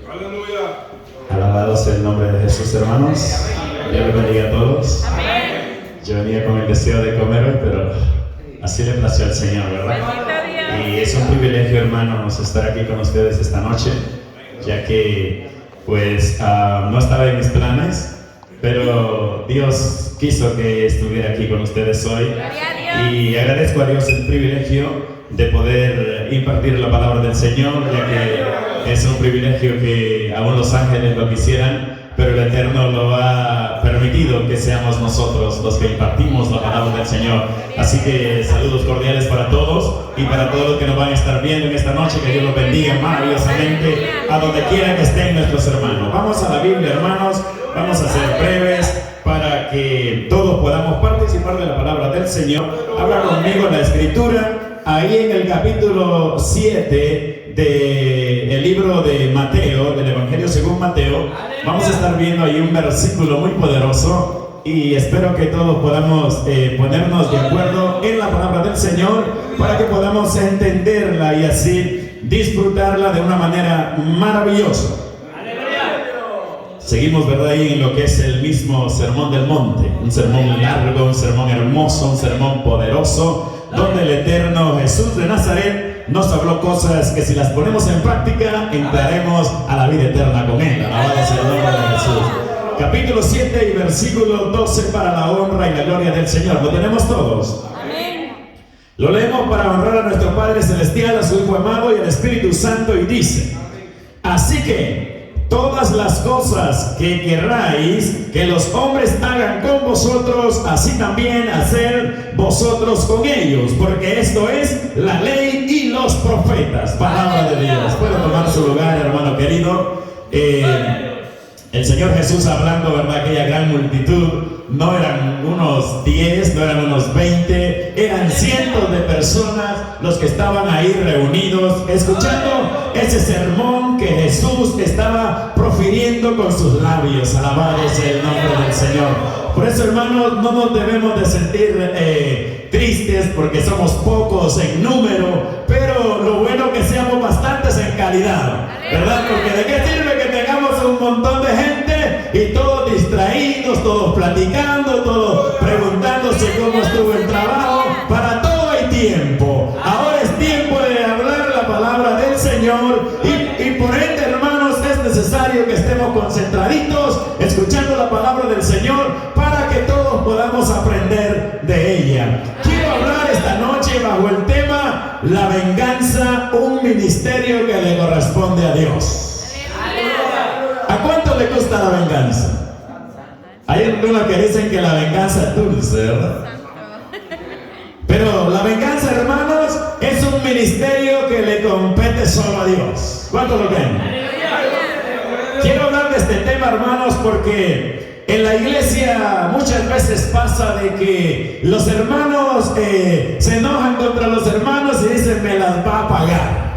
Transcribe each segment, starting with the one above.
Aleluya. Alabado sea el nombre de Jesús, hermanos. Dios les bendiga a todos. Amén. Yo venía con el deseo de comer hoy, pero así le plació al Señor, ¿verdad? Y es un privilegio, hermanos, estar aquí con ustedes esta noche, ya que pues no estaba en mis planes, pero Dios quiso que estuviera aquí con ustedes hoy. Y agradezco a Dios el privilegio de poder impartir la palabra del Señor, ya que es un privilegio que aún los ángeles lo quisieran, pero el Eterno lo ha permitido que seamos nosotros los que impartimos la palabra del Señor. Así que saludos cordiales para todos y para todos los que nos van a estar viendo en esta noche. Que Dios los bendiga maravillosamente a donde quiera que estén nuestros hermanos. Vamos a la Biblia, hermanos. Vamos a ser breves para que todos podamos participar de la palabra del Señor. Habla conmigo la Escritura. Ahí en el capítulo 7 del libro de Mateo, del Evangelio según Mateo, vamos a estar viendo ahí un versículo muy poderoso y espero que todos podamos ponernos de acuerdo en la palabra del Señor para que podamos entenderla y así disfrutarla de una manera maravillosa. Seguimos, ¿verdad? Ahí en lo que es el mismo Sermón del Monte, un sermón largo, un sermón hermoso, un sermón poderoso, donde el eterno Jesús de Nazaret nos habló cosas que si las ponemos en práctica, entraremos a la vida eterna con Él. Alabado sea el nombre de Jesús. Capítulo 7 y versículo 12 para la honra y la gloria del Señor. ¿Lo tenemos todos? Amén. Lo leemos para honrar a nuestro Padre Celestial, a su Hijo amado y al Espíritu Santo, y dice: así que todas las cosas que querráis que los hombres hagan con vosotros, así también hacer vosotros con ellos, porque esto es la ley y los profetas. Palabra de Dios. Puede tomar su lugar, hermano querido. El Señor Jesús hablando, ¿verdad? Aquella gran multitud, no eran unos 10, no eran unos 20, eran cientos de personas los que estaban ahí reunidos, escuchando ese sermón que Jesús estaba profiriendo con sus labios. Alabado sea el nombre del Señor. Por eso, hermanos, no nos debemos de sentir tristes porque somos pocos en número, pero lo bueno que seamos bastantes en calidad, ¿verdad? Porque ¿de qué sirve que tengamos un montón de gente y todos distraídos, todos platicando, todos preguntándose cómo estuvo el trabajo? Para todo hay tiempo. Ahora es tiempo de hablar la palabra del Señor y por ende, hermanos, es necesario que estemos concentraditos escuchando la palabra del Señor para que todos podamos aprender de ella. Quiero hablar esta noche bajo el tema la venganza, un ministerio que le corresponde a Dios. ¿A cuánto le gusta la venganza? Hay algunos que dicen que la venganza es dulce, ¿verdad? Pero la venganza, hermanos, es un ministerio que le compete solo a Dios. ¿Cuántos lo creen? Quiero hablar de este tema, hermanos, porque en la iglesia muchas veces pasa de que los hermanos se enojan contra los hermanos y dicen: me las va a pagar.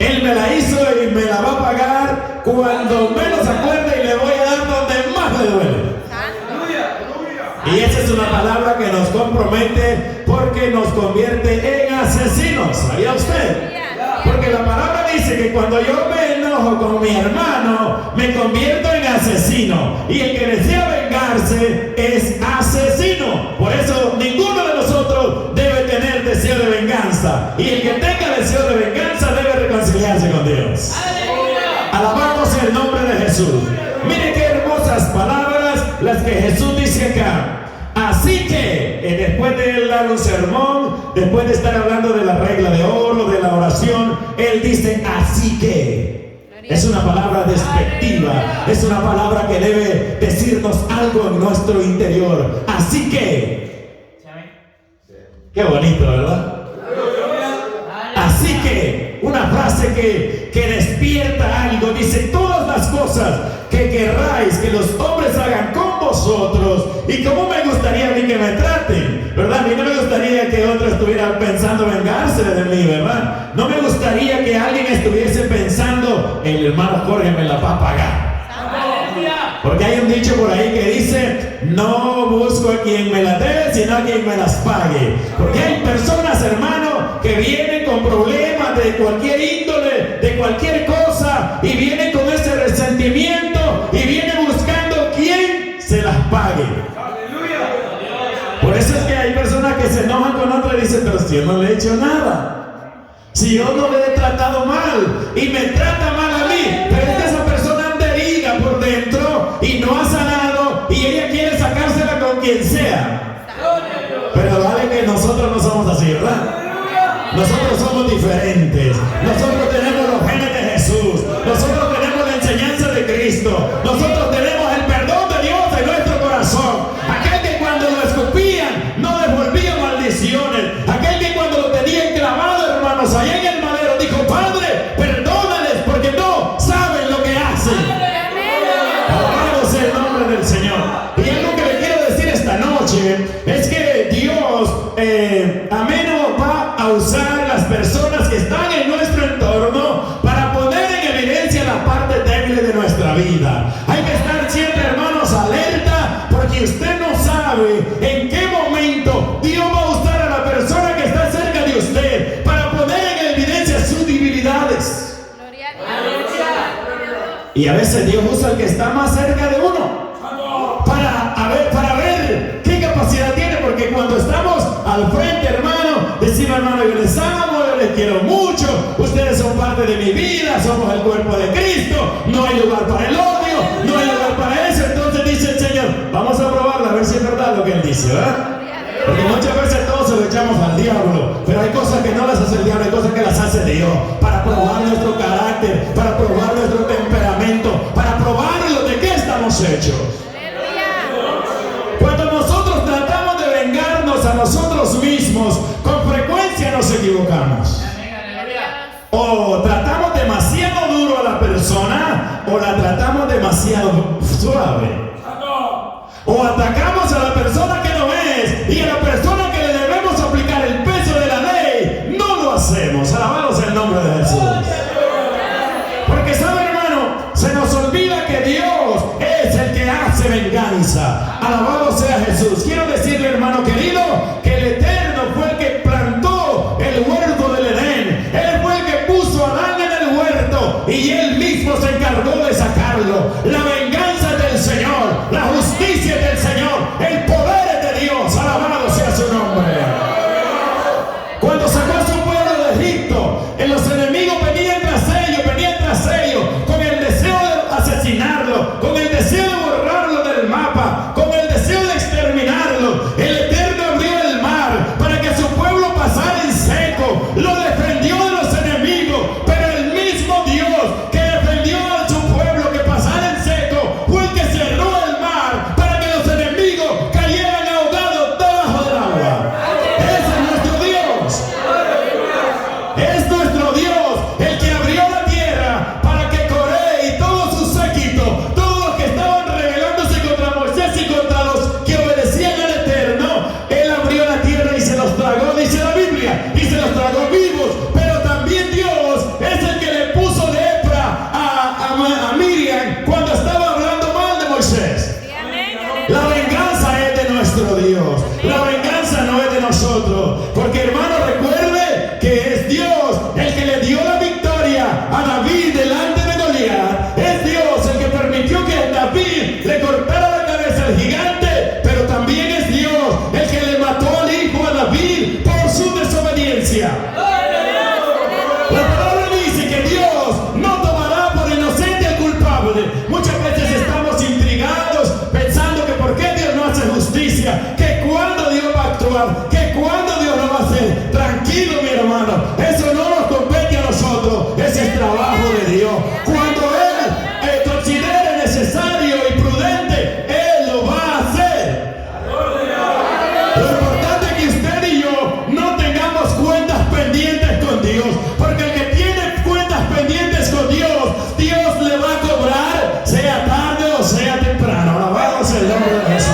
Él me la hizo y me la va a pagar cuando menos acuerde, y le voy a dar donde más le duele. Y esa es una palabra que nos compromete porque nos convierte en asesinos. ¿Sabía usted? Porque la palabra dice que cuando yo me enojo con mi hermano, me convierto en asesino. Y el que desea vengarse es asesino. Por eso ninguno de nosotros debe tener deseo de venganza. Y el que tenga deseo de venganza debe reconciliarse con Dios. Alabamos el nombre de Jesús. Mire qué hermosas palabras las que Jesús dice acá. Así que, después de él dar un sermón, después de estar hablando de la regla de oro, de la oración, él dice: así que. Es una palabra despectiva, es una palabra que debe decirnos algo en nuestro interior. Así que. Qué bonito, ¿verdad? Así que, una frase que despierta algo, dice: todas las cosas que querráis que los hombres hagan con vosotros. Y cómo me gustaría a mí que me traten, ¿verdad? A mí no me gustaría que otro estuviera pensando vengarse de mí, ¿verdad? No me gustaría que alguien estuviese pensando: el hermano Jorge me la va a pagar. Porque hay un dicho por ahí que dice: no busco a quien me las dé, sino a quien me las pague. Porque hay personas, hermano, que vienen con problemas de cualquier índole, de cualquier cosa, yo no le he hecho nada. Si yo no le he tratado mal y me trata mal a mí, pero es que esa persona anda herida por dentro y no ha sanado y ella quiere sacársela con quien sea. Pero vale que nosotros no somos así, ¿verdad? Nosotros somos diferentes. Nosotros tenemos los genes de Jesús. Nosotros tenemos la enseñanza de Cristo. Nosotros tenemos el perdón de Dios en nuestro corazón. Aquel que cuando lo escupían no devolvía maldiciones. Aquel que cuando lo tenían clavado, hermanos, allá en el madero, dijo: Padre, perdónales porque no saben lo que hacen. Alabado sea el nombre del Señor. Y algo que le quiero decir esta noche es que Dios, amén, va a usar las personas que están en nuestro entorno para poner en evidencia la parte débil de nuestra vida. Hay que estar siempre, hermanos, alerta, porque usted no sabe en qué momento Dios va a usar a la persona que está cerca de usted para poner en evidencia sus debilidades. Y a veces Dios usa al que está más cerca de uno para ver qué capacidad tiene, porque cuando estamos al frente, hermano, decimos: hermano, yo les amo, yo les quiero mucho, ustedes son parte de mi vida, somos el cuerpo de Cristo, no hay lugar para el odio, no hay lugar para eso. Entonces dice el Señor: vamos a probarlo a ver si es verdad lo que Él dice, ¿verdad? Porque muchas veces todos se lo echamos al diablo, pero hay cosas que no las hace el diablo, hay cosas que las hace Dios, para probar nuestro carácter, para probar nuestro temperamento, para probar de qué estamos hechos. Cuando nosotros tratamos de vengarnos a nosotros mismos, con frecuencia nos equivocamos. O tratamos demasiado duro a la persona, o la tratamos demasiado suave. O atacamos a la persona que no es, y a la persona que le debemos aplicar el peso de la ley, no lo hacemos. Alabado sea el nombre de Jesús. Porque sabe, hermano, se nos olvida que Dios es el que hace venganza. Alabado sea Jesús. Quiero decirle, hermano querido, que el Eterno fue el que plantó el huerto del Edén. Él fue el que puso a Adán en el huerto y Él mismo se encargó de sacarlo. La venganza es del Señor, la justicia es del Señor, el poder es de Dios. Alabado sea su nombre. Cuando sacó a su pueblo de Egipto, los enemigos venían tras ellos, con el deseo de asesinarlo, con el deseo de borrarlo del mapa, con el deseo de exterminarlo. El Eterno abrió el mar para que su pueblo pasara en seco, lo defendió de los enemigos, pero el mismo Dios que defendió a su pueblo que pasara en seco fue el que cerró el mar para que los enemigos cayeran ahogados debajo del agua. Ese es nuestro Dios. Es nuestro Dios el que abrió la tierra para que Coré y todo su séquito, todos los que estaban rebelándose contra Moisés y contra los que obedecían al Eterno, Él abrió la tierra y se los tragó, dice la Biblia, y se los tragó vivos. Pero también Dios es el que le puso lepra a Miriam cuando estaba hablando mal de Moisés. La venganza es de nuestro Dios, la venganza no es de nosotros, porque, hermano, recuerde que es Dios el que le dio la victoria a David delante de Goliat. Es Dios el que permitió que David le cortara la cabeza al gigante, pero también es Dios el que le mató al hijo a David por su desobediencia. La palabra dice que Dios no tomará por inocente al culpable. Muchas veces estamos intrigados pensando que por qué Dios no hace justicia, que cuándo Dios va a actuar, que cuándo Dios lo va a hacer. Tranquilo, mi hermano, eso no nos compete a nosotros, ese es trabajo de Dios. Cuando Él considere necesario y prudente, Él lo va a hacer. Lo importante es que usted y yo no tengamos cuentas pendientes con Dios, porque el que tiene cuentas pendientes con Dios, Dios le va a cobrar, sea tarde o sea temprano. Alabado sea el nombre de Jesús.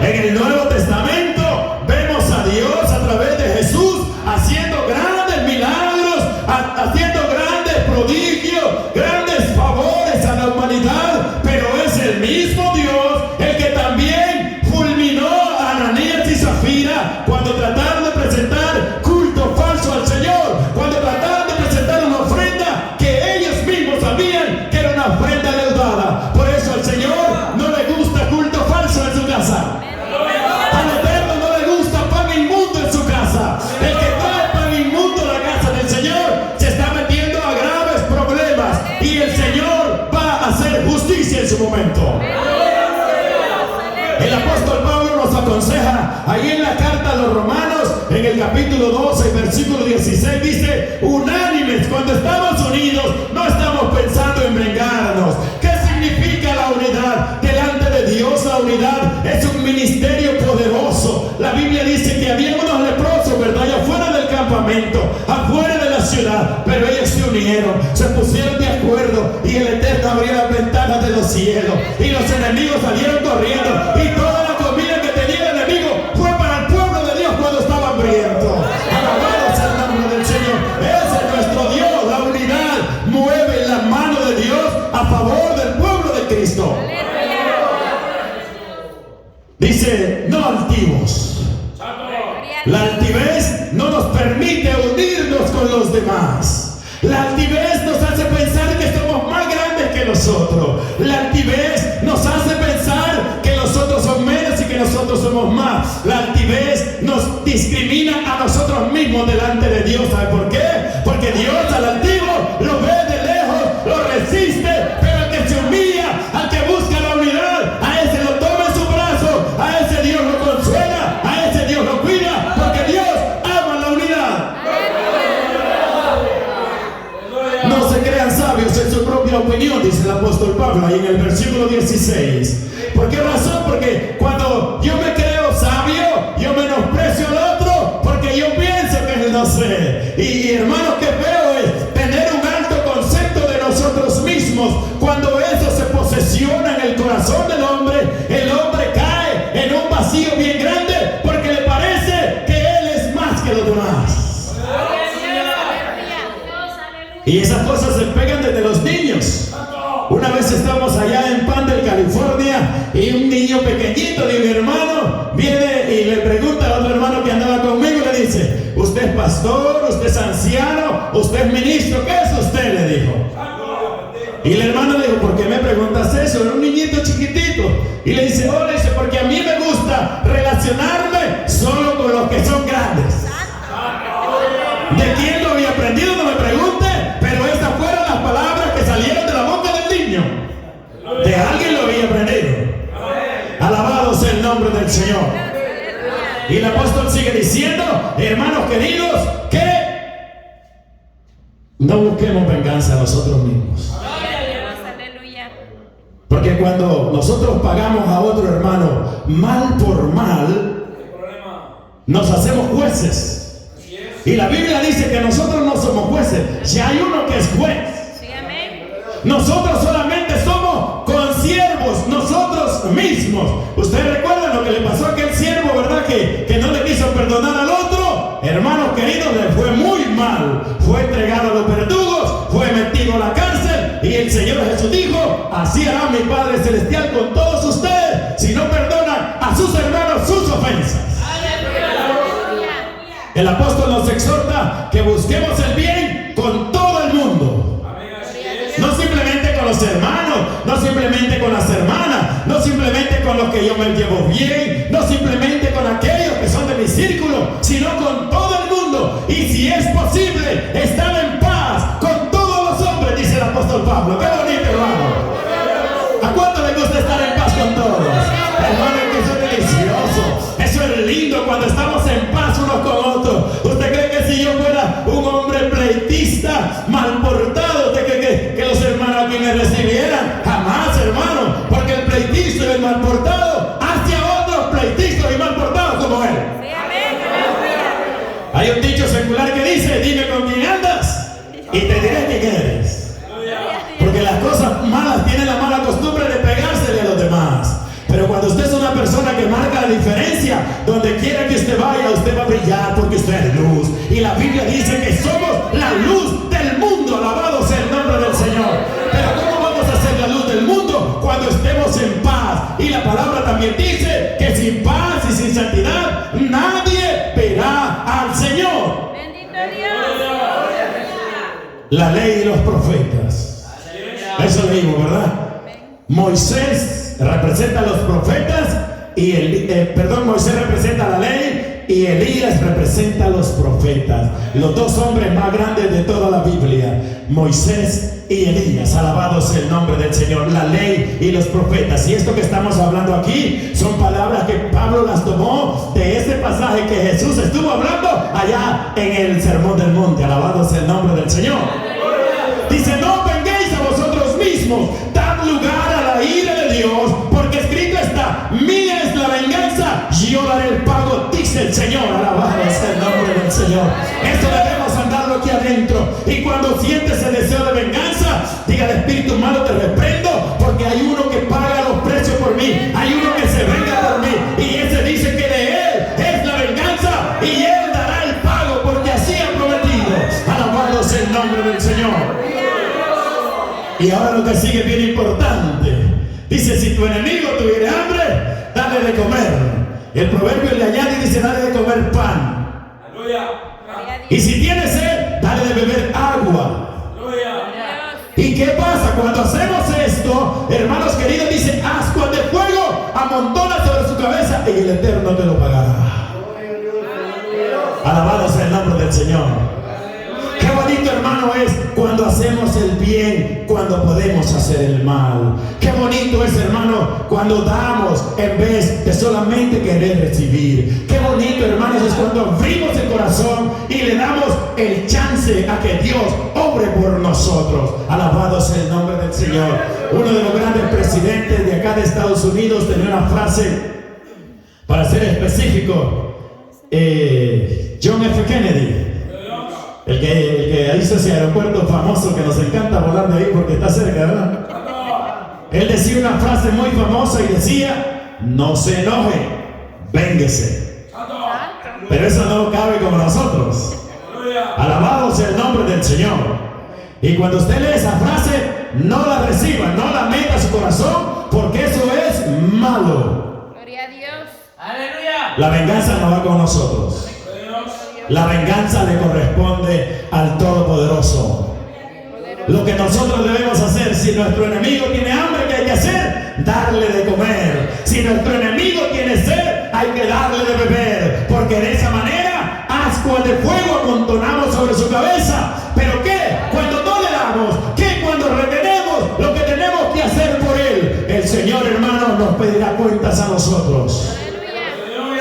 En el Nuevo Testamento vemos a Dios a través de Jesús haciendo grandes milagros, haciendo grandes prodigios, grandes favores a la humanidad, pero es el mismo Dios el que también fulminó a Ananías y Zafira cuando trataron de presentar culto falso al Señor, cuando trataron de presentar una ofrenda que ellos mismos sabían que era una ofrenda leudada. Por eso al Señor no le gusta culto falso en su casa. Al Eterno no le gusta pan inmundo en su casa. momento. El apóstol Pablo nos aconseja ahí en la carta a los Romanos, en el capítulo 12, versículo 16, dice: unánimes, cuando estamos unidos, no estamos pensando en vengarnos. ¿Qué significa la unidad? Delante de Dios, la unidad es un ministerio poderoso. La Biblia dice que había unos leprosos, ¿verdad?, allá afuera del campamento, afuera de la ciudad, pero ellos se unieron, se pusieron de acuerdo, y el Eterno abrió las ventanas de los cielos, y los enemigos salieron corriendo, y toda la comida que tenía el enemigo fue para el pueblo de Dios cuando estaba hambriento. Alabado sea el nombre del Señor. Ese es nuestro Dios. La unidad mueve la mano de Dios a favor del pueblo de Cristo. Dice: no altivos. La altivez no nos permite unirnos con los demás. La altivez nos hace pensar que somos más grandes que nosotros. La altivez nos hace pensar que los otros son menos y que nosotros somos más. La altivez nos discrimina a nosotros mismos delante de Dios. ¿Sabe por qué? Porque Dios al altivo lo ve de lejos, lo resiste, pero al que se humilla, al que busca la unidad, a ese lo toma en su brazo, a ese Dios lo consuela, a ese Dios lo cuida, porque Dios ama la unidad. No se crean sabios en su propia opinión, dice el apóstol Pablo ahí en el versículo 16. ¿Por qué razón? Porque cuando yo me creo sabio, yo menosprecio al otro, porque yo pienso que no sé. Y hermanos, qué feo es tener un alto concepto de nosotros mismos. Cuando eso se posesiona en el corazón del hombre, el hombre cae en un vacío bien grande, porque le parece que él es más que los demás. Y esas cosas se pegan desde los niños. Una vez estamos allá en Pandel, California, y un niño pequeñito de mi hermano viene y le pregunta al otro hermano que andaba conmigo, le dice: ¿usted es pastor? ¿Usted es anciano? ¿Usted es ministro? ¿Qué es usted?, le dijo. Y el hermano le dijo: ¿por qué me preguntas eso? Era un niñito chiquitito. Y le dice: oh, le dice, porque a mí me gusta relacionarme solo con los que son grandes. ¿De quién lo había aprendido? No me pregunte, pero estas fueron las palabras que salieron de la boca del niño. De alguien lo había aprendido. Alabado sea el nombre del Señor. Y el apóstol sigue diciendo: hermanos queridos, que no busquemos venganza a nosotros mismos. Porque cuando nosotros pagamos a otro hermano mal por mal, nos hacemos jueces. Y la Biblia dice que nosotros no somos jueces, ya hay uno que es juez. Nosotros solamente somos consiervos, nosotros mismos. Ustedes recuerdan lo que le pasó a aquel siervo, ¿verdad? Que no le quiso perdonar al otro. Hermanos queridos, le fue muy mal. Fue entregado a los verdugos, fue metido a la cárcel, y el Señor Jesús dijo: así hará mi Padre Celestial con todos ustedes si no perdonan a sus hermanos sus ofensas. El apóstol nos exhorta que busquemos el bien con todo el mundo. No simplemente con los hermanos, no simplemente con las hermanas, no simplemente con los que yo me llevo bien, no simplemente con aquellos que son de mi círculo, sino con todo el mundo. Y si es posible, estar en paz con todos los hombres, dice el apóstol Pablo. ¡Qué bonito, hermano! ¿A cuánto le gusta estar en paz con todos? Hermano, que eso es delicioso. Eso es lindo cuando estamos en paz unos con otros. ¿Usted cree que si yo fuera un hombre pleitista, mal portado, usted cree que los hermanos aquí me recibieran? Jamás, hermano, porque el pleitista y el mal portado hace a otros pleitistas y mal portados como él. Hay un dicho secular que dice: dime con quién andas y te diré quién eres. Porque las cosas malas tienen la mala costumbre de pegársele a los demás. Pero cuando usted es una persona que marca la diferencia, donde quiera que usted vaya, usted va a brillar porque usted es luz. Y la Biblia dice que somos la luz del mundo. Alabado sea el nombre del Señor. Pero ¿cómo vamos a ser la luz del mundo? Cuando estemos en paz. Y la palabra también dice que sin paz y sin santidad nadie verá al Señor. Bendito Dios. La ley y los profetas. Eso leímos, ¿verdad? Moisés representa a los profetas y Moisés representa la ley y Elías representa a los profetas, los dos hombres más grandes de toda la Biblia, Moisés y Elías. Alabado sea el nombre del Señor. La ley y los profetas. Y esto que estamos hablando aquí son palabras que Pablo las tomó de este pasaje que Jesús estuvo hablando allá en el Sermón del Monte. Alabado sea el nombre del Señor. Dice: no venguéis a vosotros mismos, dad lugar a la ira de Dios, porque escrito está: mía es la venganza, yo daré el pago, dice el Señor. Alabado sea el nombre del Señor. Esto debemos andarlo aquí adentro. Y cuando sientes el deseo de venganza, diga al espíritu malo: te reprendo, porque hay uno que paga los precios por mí, hay uno que se venga por mí, y ese dice que de él es la venganza y él dará el pago, porque así ha prometido. Alabado sea el nombre del Señor. Y ahora lo que sigue es bien importante. Dice: si tu enemigo tuviera hambre, dale de comer. El proverbio le añade y dice: dale de comer pan. Aleluya. Y si tienes sed, dale de beber agua. Aleluya. ¿Y qué pasa cuando hacemos esto, hermanos queridos? Dice: ascuas de fuego amontona sobre su cabeza y el Eterno te lo pagará. Alabado sea el nombre del Señor. Qué bonito, hermano, es cuando hacemos el bien, cuando podemos hacer el mal. Qué bonito es, hermano, cuando damos en vez de solamente querer recibir. Qué bonito, hermanos, es cuando abrimos el corazón y le damos el chance a que Dios obre por nosotros. Alabado sea el nombre del Señor. Uno de los grandes presidentes de acá de Estados Unidos tenía una frase, para ser específico, John F. Kennedy. El que hizo ese aeropuerto famoso que nos encanta volar de ahí porque está cerca, ¿verdad? Él decía una frase muy famosa y decía: no se enoje, vénguese. Pero eso no cabe como nosotros. Alabado sea el nombre del Señor. Y cuando usted lee esa frase, no la reciba, no la meta a su corazón, porque eso es malo. Gloria a Dios. Aleluya. La venganza no va con nosotros. La venganza le corresponde al Todopoderoso. Lo que nosotros debemos hacer, si nuestro enemigo tiene hambre, ¿qué hay que hacer? Darle de comer. Si nuestro enemigo tiene sed, hay que darle de beber, porque de esa manera ascuas de fuego amontonamos sobre su cabeza. ¿Pero qué? Cuando no le damos, ¿qué? Cuando retenemos lo que tenemos que hacer por él, el Señor, hermano, nos pedirá cuentas a nosotros.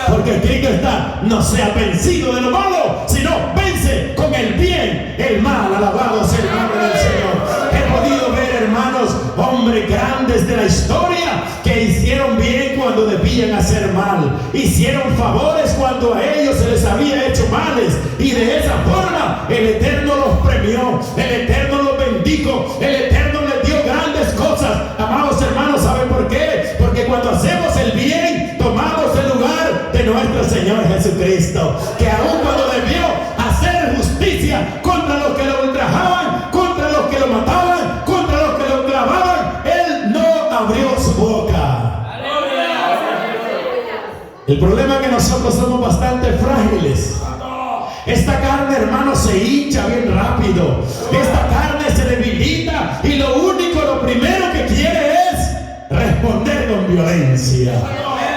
Porque escrito está: no sea vencido de lo malo, sino vence con el bien el mal. Alabado sea el nombre del Señor. He podido ver, hermanos, hombres grandes de la historia que hicieron bien cuando debían hacer mal, hicieron favores cuando a ellos se les había hecho males, y de esa forma el Eterno los premió, el Eterno los bendijo, el Eterno les dio grandes cosas. Amados hermanos, ¿saben por qué? Porque cuando hacemos el bien, tomamos el lugar de nuestro Señor Jesucristo, que aun cuando debió hacer justicia contra los que lo ultrajaban, contra los que lo mataban, contra los que lo clavaban, Él no abrió su boca. El problema es que nosotros somos bastante frágiles. Esta carne, hermano, se hincha bien rápido. Esta carne se debilita y lo primero que quiere es responder con violencia.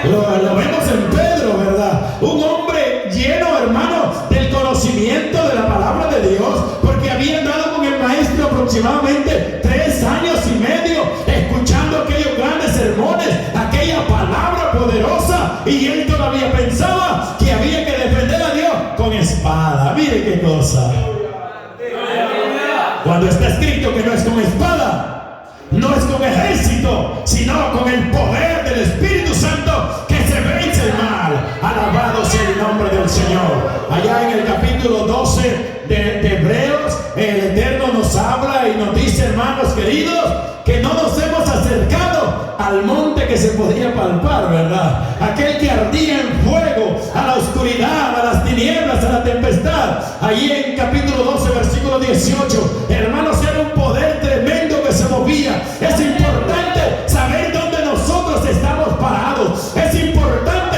Lo vemos en Pedro, ¿verdad? Un hombre lleno, hermano, del conocimiento de la palabra de Dios, porque había andado con el maestro aproximadamente 3 años y medio, escuchando aquellos grandes sermones, aquella palabra poderosa, y él todavía pensaba que había que defender a Dios con espada. Mire qué cosa. Cuando está escrito que no es con espada, no es con ejército, sino con el poder del Espíritu Santo, que se vence el mal. Alabado sea el nombre del Señor. Allá en el capítulo 12 de Hebreos, el Eterno nos habla y nos dice, hermanos queridos, que no nos hemos acercado al monte que se podía palpar, ¿verdad? Aquel que ardía en fuego, a la oscuridad, a las tinieblas, a la tempestad. Allí en capítulo 12, versículo 18, hermanos, era un poder tremendo que se movía. Es importante saber dónde nosotros estamos parados. Es importante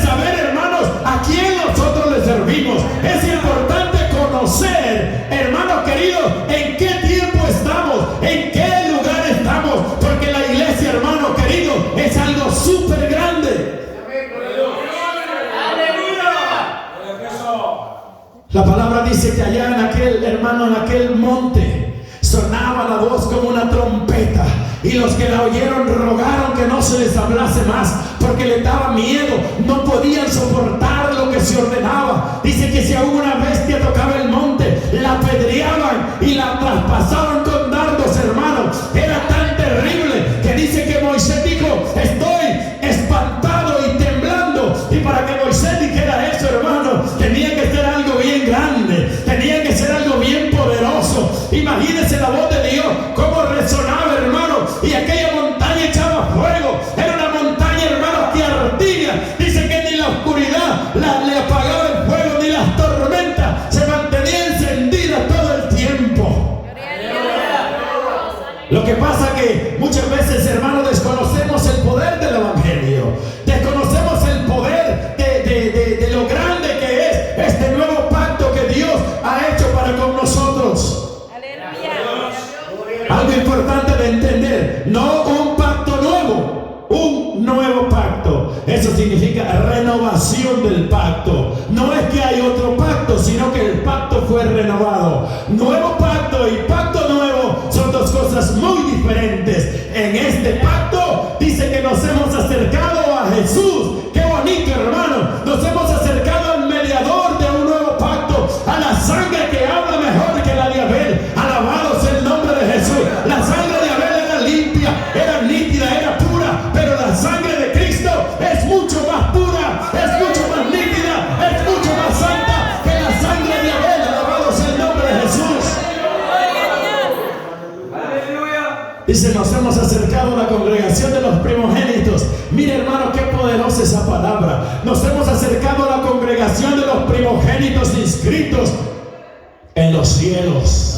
saber, hermanos, a quién nosotros le servimos. Es importante conocer, hermanos queridos, en qué tiempo estamos, en qué lugar estamos, porque la iglesia, hermano querido, es algo súper grande. hermano, en aquel monte sonaba la voz como una trompeta, y los que la oyeron rogaron que no se les hablase más, porque les daba miedo, no podían soportar lo que se ordenaba. Dice que si alguna bestia tocaba el monte, la apedreaban y la traspasaban con dardos, hermano. Era tan terrible que dice que Moisés dijo: estoy espantado y temblando. Y para que Moisés dijera eso, hermano, tenía que ser algo bien grande, tenía que ser algo bien poderoso. Imagínense la voz de Dios, cómo resonaba, hermano, y aquella montaña echaba fuego. Era una montaña, hermano, que ardía. Dice que ni la oscuridad le apagaba el fuego, ni las tormentas, se mantenía encendida todo el tiempo. Lo que pasa que muchas veces, hermano, desconocemos el poder del evangelio, desconocemos el poder de lo grande que es este nuevo pacto que Dios ha hecho para con nosotros. Algo importante de entender: no un pacto nuevo, un nuevo pacto. Eso significa renovación del pacto. No es que hay otro pacto, sino que el pacto fue renovado. Nuevo pacto y pacto nuevo son dos cosas muy diferentes. En este pacto dice que nos hemos acercado a Jesús. Qué bonito, hermano. Nos hemos acercado al mediador de un nuevo pacto, a la sangre que habla mejor que la de Abel. Alabado sea el nombre de Jesús. La sangre de Abel era limpia, era nítida, era pura, pero la sangre de Cristo es mucho más pura, es mucho más nítida, es mucho más santa que la sangre de Abel. Alabado sea el nombre de Jesús. Dice: nos hemos acercado a la congregación de los primogénitos. Mire, hermano, qué poderosa esa palabra. Nos hemos acercado a la congregación de los primogénitos inscritos en los cielos.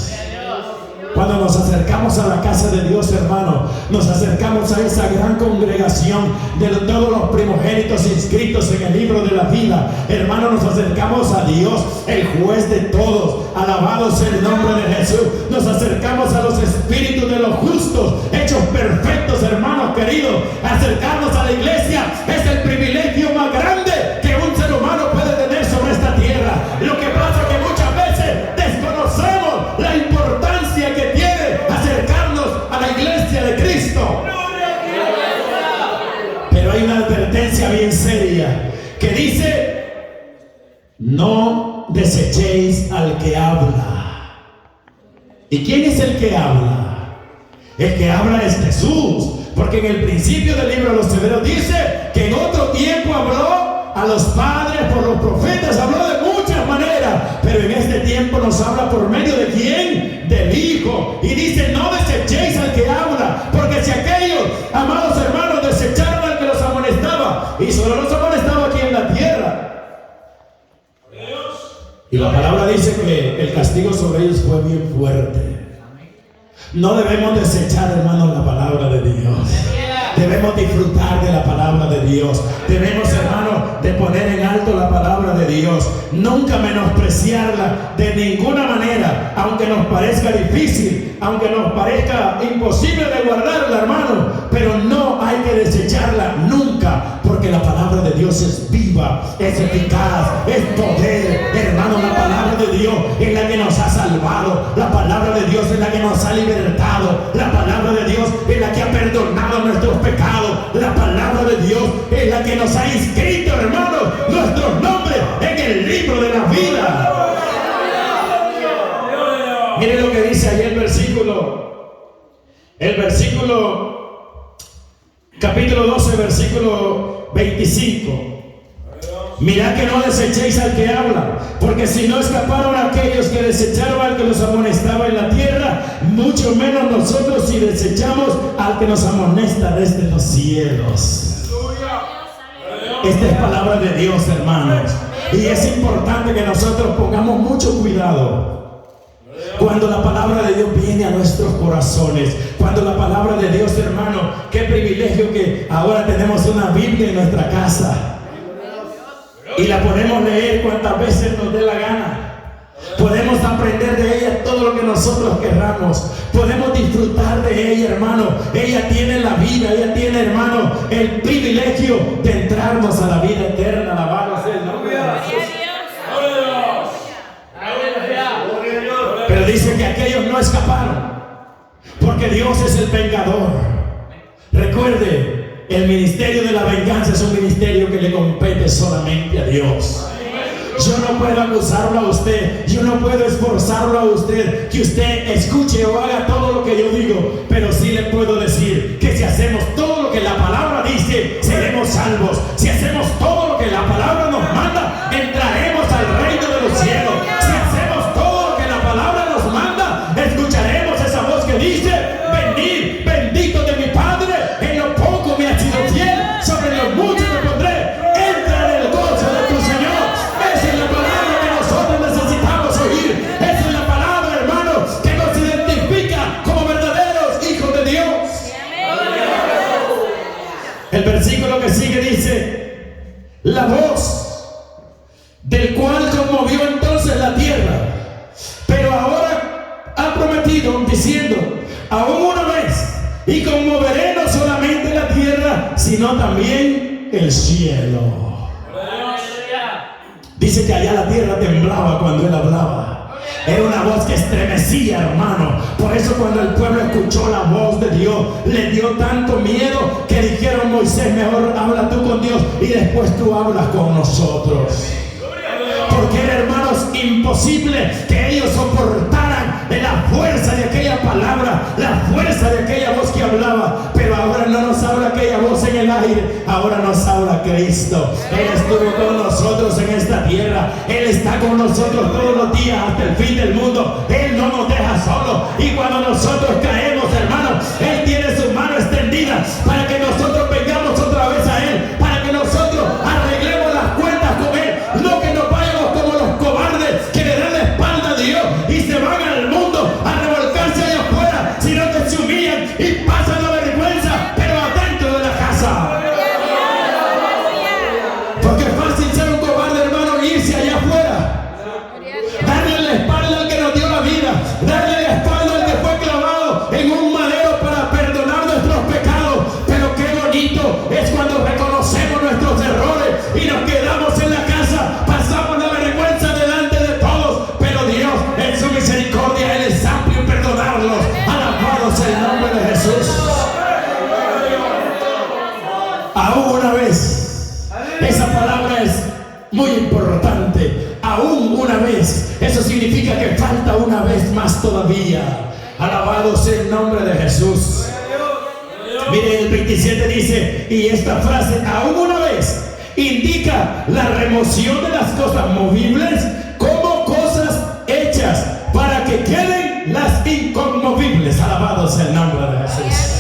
Cuando nos acercamos a la casa de Dios, hermano, nos acercamos a esa gran congregación de todos los primogénitos inscritos en el libro de la vida. Hermano, nos acercamos a Dios, el juez de todos. Alabado sea el nombre de Jesús. Nos acercamos a los espíritus de los justos, hechos perfectos, hermanos queridos. Acercarnos a la iglesia es el privilegio más grande que un ser humano puede tener sobre esta tierra. Lo que pasa es que muchas veces desconocemos la importancia que tiene acercarnos a la iglesia de Cristo. Pero hay una advertencia bien seria que dice: no desechéis al que habla. ¿Y quién es el que habla? El que habla es Jesús, porque en el principio del libro de los Hebreos dice que en otro tiempo habló a los padres por los profetas, habló de muchas maneras, pero en este tiempo nos habla por medio de ¿quién? Del Hijo. Y dice: no desechéis al que habla, porque si aquellos, amados hermanos, desecharon al que los amonestaba, y solo los amonestaba aquí en la tierra, y la palabra dice que el castigo sobre ellos fue bien fuerte. No debemos desechar, hermanos, la palabra de Dios. Debemos disfrutar de la palabra de Dios. Debemos, hermano, de poner en alto la palabra de Dios. Nunca menospreciarla de ninguna manera, aunque nos parezca difícil, aunque nos parezca imposible de guardarla, hermano. Pero no hay que desecharla nunca, porque la palabra de Dios es viva, es eficaz, es poder. Hermano, la palabra de Dios es la que nos ha salvado. La palabra de Dios es la que nos ha libertado. La palabra de Dios es la que ha perdonado nuestros pecados. La palabra de Dios es la que nos ha inscrito, hermano, nuestros nombres en el libro de la vida. Mire lo que dice ahí el versículo capítulo 12, versículo 25. Mirad que no desechéis al que habla, porque si no escaparon aquellos que desecharon al que los amonestaba en la tierra, mucho menos nosotros si desechamos al que nos amonesta desde los cielos. Esta es palabra de Dios, hermanos, y es importante que nosotros pongamos mucho cuidado cuando la palabra de Dios viene a nuestros corazones. Cuando la palabra de Dios, hermano, qué privilegio que ahora tenemos una Biblia en nuestra casa y la podemos leer cuantas veces nos dé la gana. Podemos aprender de ella todo lo que nosotros querramos. Podemos disfrutar de ella, hermano. Ella tiene la vida, ella tiene, hermano, el privilegio de entrarnos a la vida eterna. Alabado sea el nombre de Jesús. Pero dice que aquellos no escaparon, porque Dios es el vengador. Recuerde, el ministerio de la venganza es un ministerio que le compete solamente a Dios. Yo no puedo acusarlo a usted, yo no puedo esforzarlo a usted que usted escuche o haga todo lo que yo digo, pero sí le puedo decir que si hacemos todo lo que la palabra dice, seremos salvos. Si hacemos todo lo que la palabra nos manda, entraremos al reino de los cielos. Si hacemos todo lo que la palabra nos manda, escucharemos esa voz que dice: venid, bendito de mi Padre, en lo poco me has sido fiel, sobre lo mucho te pondré. Entra en el gozo de tu Señor. Esa es la palabra que nosotros necesitamos oír. Esa es la palabra, hermano, que nos identifica como verdaderos hijos de Dios. El versículo que sigue dice: la voz del cual conmovió entonces la tierra, pero ahora ha prometido diciendo: aún una vez, y conmoveré no solamente la tierra, sino también el cielo. Dice que allá la tierra temblaba cuando él hablaba. Era una voz que estremecía, hermano. Por eso cuando el pueblo escuchó la voz de Dios, le dio tanto miedo que dijeron: Moisés, mejor habla tú con Dios y después tú hablas con nosotros. Porque era, hermanos, imposible que ellos soportaran la fuerza de aquella palabra, la fuerza de aquella voz que hablaba. Pero ahora no nos habla aquella voz en el aire, ahora nos habla Cristo. Él estuvo con nosotros en esta tierra, Él está con nosotros todos los días hasta el fin del mundo. Él no nos deja solos, y cuando nosotros caemos, hermanos, Él tiene su mano extendida para que nosotros vengamos otra vez a Él, para que nosotros arreglemos las cuentas con Él. No que nos vayamos como los cobardes que le dan la espalda a Dios y se van al mundo a revolcarse allá afuera, sino que se humillan y pasan la vergüenza, pero adentro de la casa. Porque es fácil ser un cobarde, hermano, y irse allá afuera, darle la espalda al que nos dio la vida, darle la espalda al que fue clavado en un madero para perdonar nuestros pecados. Pero qué bonito es cuando reconocemos nuestros errores y nos quedamos en la casa, pasamos la vergüenza delante de todos, pero Dios en su misericordia, Él es amplio en perdonarlos. Alabados el nombre de Jesús. Aún una vez, esa palabra es muy importante. Aún una vez, eso significa que falta una vez más todavía. Alabado sea el nombre de Jesús. Mire, el 27 dice, y esta frase, aún una vez, indica la remoción de las cosas movibles como cosas hechas para que queden las inconmovibles. Alabado sea el nombre de Jesús.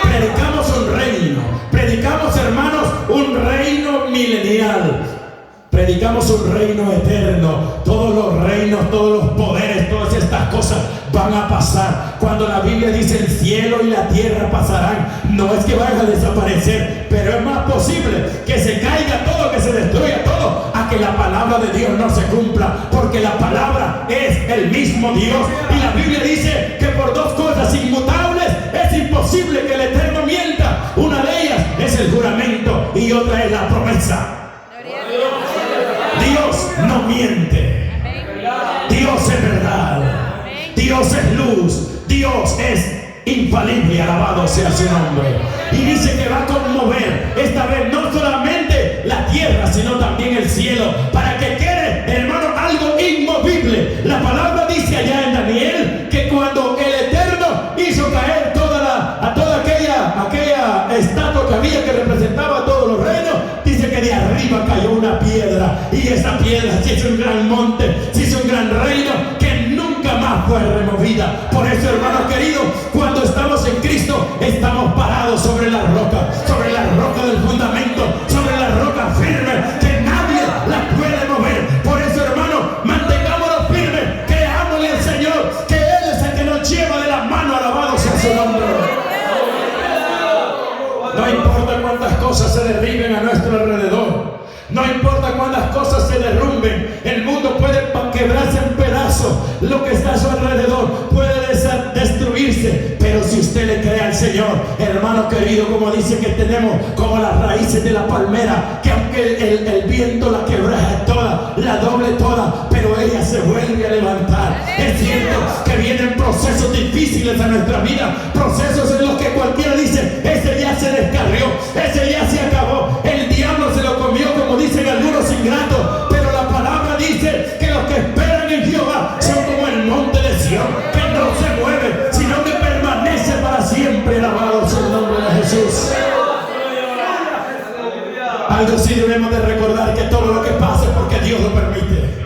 Predicamos un reino, predicamos, hermanos, un reino milenial. Predicamos un reino eterno. Todos los reinos, todos los poderes, todas estas cosas van a pasar. Cuando la Biblia dice el cielo y la tierra pasarán, no es que vayan a desaparecer, pero es más posible que se caiga todo, que se destruya todo, a que la palabra de Dios no se cumpla. Porque la palabra es el mismo Dios, y la Biblia dice que por dos cosas inmutables es imposible que el Eterno mienta. Una de ellas es el juramento y otra es la promesa. Dios no miente. Dios es verdad. Dios es luz. Dios es infalible. Alabado sea su nombre. Y dice que va a conmover esta vez no solamente la tierra, sino también el cielo, para que quede, hermano, algo inmovible. La palabra dice allá en Daniel que cuando el Eterno hizo caer toda aquella estatua que había, que representaba a todos los reinos, dice que de arriba cayó una piedra, y esa piedra se hizo un gran monte, se hizo un gran reino que nunca más fue removida. Por eso, hermanos queridos, cuando estamos en Cristo, estamos parados sobre la roca del fundamento, sobre la roca firme, que nadie la puede mover. Por eso, hermano, mantengámonos firmes, creámosle al Señor que Él es el que nos lleva de la mano. Alabado sea su nombre. No importa cuántas cosas se derriben a nuestro alrededor, no importa cuántas cosas se derrumben, el mundo puede quebrarse en pedazos, lo que está a su alrededor puede destruirse, pero si usted le cree al Señor, Señor. Hermano querido, como dice que tenemos como las raíces de la palmera, que aunque el viento la quebraja toda, la doble toda, pero ella se vuelve a levantar. Es cierto que vienen procesos difíciles a nuestra vida, procesos en los que cualquiera dice, ese ya se descarrió, ese ya se acabó, el diablo se lo comió, como dicen algunos ingratos, pero la palabra dice que los que esperan en Jehová son como el monte de Sión, que no se mueve, sino que permanece para siempre. Alabado sea el nombre de Jesús. Algo sí debemos de recordar, que todo lo que pase porque Dios lo permite.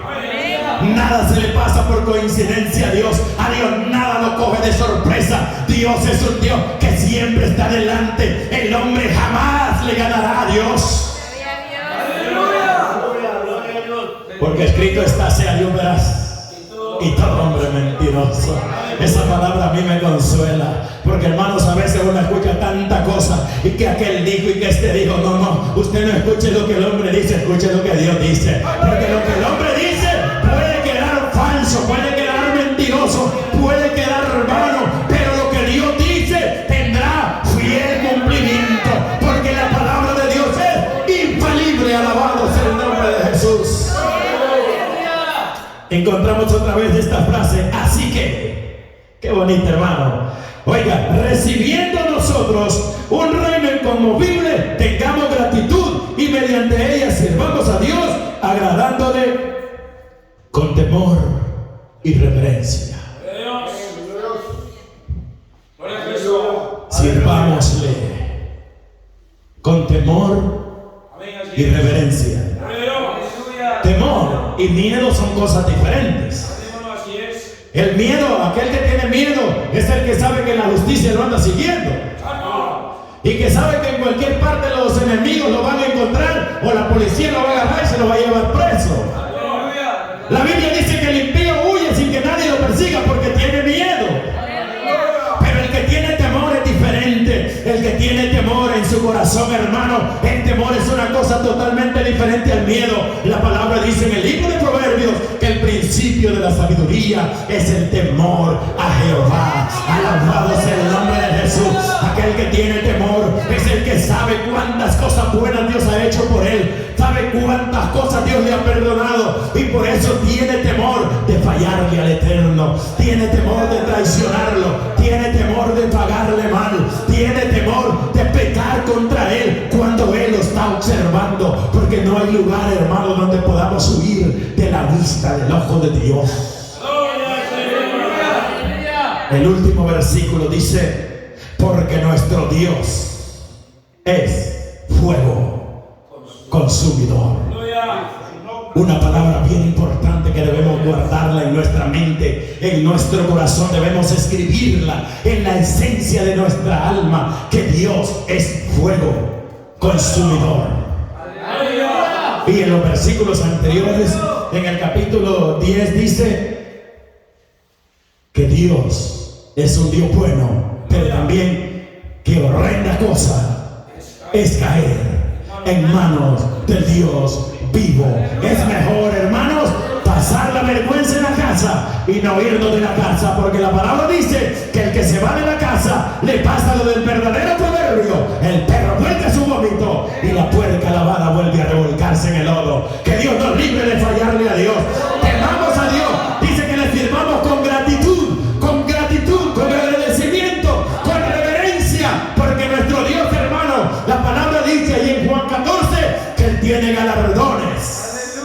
Nada se le pasa por coincidencia a Dios. A Dios nada lo coge de sorpresa. Dios es un Dios que siempre está delante. El hombre jamás le ganará a Dios. Porque escrito está, sea Dios veraz y todo hombre mentiroso. Esa palabra a mí me consuela, porque hermanos, a veces uno escucha tanta cosa, y que aquel dijo y que este dijo. No, usted no escuche lo que el hombre dice, escuche lo que Dios dice, porque lo que el hombre dice puede quedar falso, puede quedar mentiroso, puede quedar vano, pero lo que Dios dice tendrá fiel cumplimiento, porque la palabra de Dios es infalible. Alabado sea el nombre de Jesús. Encontramos otra vez esta frase, así que, qué bonita, hermano. Oiga, recibiendo nosotros un reino inconmovible, tengamos gratitud y mediante ella sirvamos a Dios, agradándole con temor y reverencia. Sirvámosle con temor y reverencia. Temor y miedo son cosas diferentes. El miedo, aquel que tiene miedo, es el que sabe que la justicia lo anda siguiendo, y que sabe que en cualquier parte los enemigos lo van a encontrar, o la policía lo va a agarrar y se lo va a llevar preso. La Biblia dice que el impío huye sin que nadie lo persiga porque tiene miedo. Pero el que tiene temor es diferente. El que tiene temor en su corazón, hermano, el temor es una cosa totalmente diferente al miedo. La palabra dice en el libro de Proverbios que el principio de la sabiduría es el temor a Jehová. Alabado sea el nombre de Jesús. Aquel que tiene temor es el que sabe cuántas cosas buenas Dios ha hecho por él, sabe cuántas cosas Dios le ha perdonado, y por eso tiene temor de fallarle al Eterno, tiene temor de traicionarlo, tiene temor de pagarle mal, tiene temor de pecar contra él cuando él lo está observando, porque no hay lugar, hermano, donde podamos huir de la vista del ojo de Dios. El último versículo dice, porque nuestro Dios es fuego consumidor. Una palabra bien importante que debemos guardarla en nuestra mente, en nuestro corazón, debemos escribirla en la esencia de nuestra alma, que Dios es fuego consumidor. Y en los versículos anteriores, en el capítulo 10 dice que Dios es un Dios bueno, pero también que horrenda cosa es caer en manos del Dios vivo. Es mejor, hermanos, pasar la vergüenza en la casa y no irnos de la casa, porque la palabra dice que el que se va de la casa le pasa lo del verdadero proverbio: el perro vuelve a su vómito y la puerca lavada vuelve a revolcarse en el lodo. Que Dios nos libre de fallarle a Dios. Temamos a Dios. Dice que le sirvamos con gratitud, con agradecimiento, con reverencia, porque nuestro Dios, hermano, la palabra dice ahí en Juan 14 que Él tiene galardones,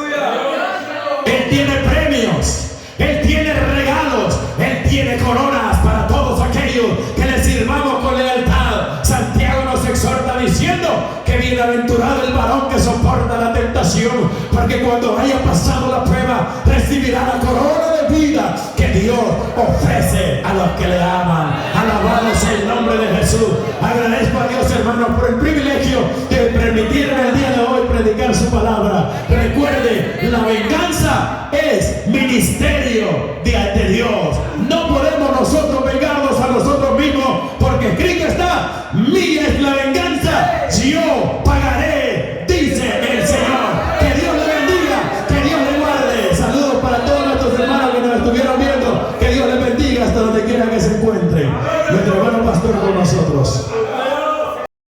Él tiene premios, Él tiene regalos, Él tiene coronas para todos aquellos que le sirvamos con lealtad. Santiago nos exhorta diciendo que bienaventurado el varón que soporta la tentación, porque cuando haya pasado la prueba recibirá la corona de vida que Dios ofrece a los que le aman. Alabado sea el nombre de Jesús. Agradezco a Dios, hermanos, por el privilegio de permitirme el día de hoy predicar su palabra. Recuerde, la venganza es ministerio de Dios. No podemos nosotros vengarnos a nosotros mismos, porque escrito está: mía es la venganza, yo pagaré, dice el Señor. Que Dios le bendiga, que Dios le guarde. Saludos para todos nuestros hermanos que nos estuvieron viendo. Que Dios les bendiga hasta donde quiera que se encuentren. Nuestro hermano pastor con nosotros. todos.